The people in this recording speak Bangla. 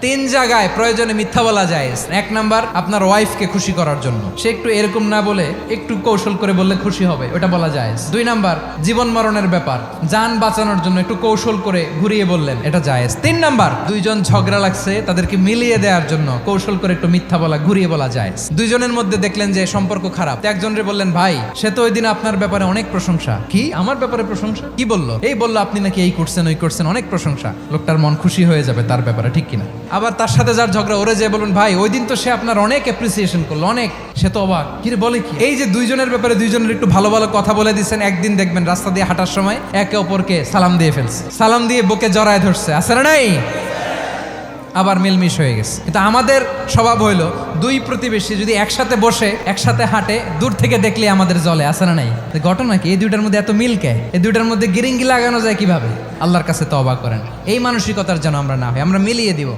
তিন জায়গায় প্রয়োজনে মিথ্যা বলা যায়। এক নাম্বার, আপনার ওয়াইফকে খুশি করার জন্য, সে একটু এরকম না বলে একটু কৌশল করে বললে খুশি হবে, ওটা বলা যায়। দুই নাম্বার, জীবন মরণের ব্যাপার, যান বাঁচানোর জন্য একটু কৌশল করে ঘুরিয়ে বললেন, এটা জায়েজ। তিন নাম্বার, দুইজন ঝগড়া লাগছে তাদেরকে মিলিয়ে দেওয়ার জন্য কৌশল করে একটু মিথ্যা বলা, ঘুরিয়ে বলা যায়। দুইজনের মধ্যে দেখলেন যে সম্পর্ক খারাপ, একজনরে বললেন, ভাই সে তো ওই দিন আপনার ব্যাপারে অনেক প্রশংসা। কি আমার ব্যাপারে প্রশংসা? কি বললো? এই বললো আপনি নাকি এই করছেন ওই করছেন, অনেক প্রশংসা। লোকটার মন খুশি হয়ে যাবে তার ব্যাপারে, ঠিক কিনা? আবার তার সাথে যার ঝগড়া, ওরে যে বলুন, ভাই ওই দিন তো সে আপনার অনেক অ্যাপ্রিসিয়েশন করলো, অনেক। সে তো অবাক, কি রে বলে কি? এই যে দুইজনের ব্যাপারে দুইজনের একটু ভালো ভালো কথা বলে দিচ্ছেন, একদিন দেখবেন রাস্তা দিয়ে হাঁটার সময় একে অপরকে সালাম দিয়ে ফেলছে, সালাম দিয়ে বুকে জড়ায় ধরছে, আছে না নাই? আবার মিলমিশ হয়ে গেছে। কিন্তু আমাদের স্বভাব হইলো, দুই প্রতিবেশী যদি একসাথে বসে একসাথে হাঁটে, দূর থেকে দেখলে আমাদের জ্বলে, আছে না নাই? ঘটনা কি? এই দুইটার মধ্যে এত মিল কে? এই দুইটার মধ্যে গিরিঙ্গি লাগানো যায় কিভাবে? আল্লাহর কাছে তওবা করেন, এই মানসিকতার যেন আমরা না হয়, আমরা মিলিয়ে দিব।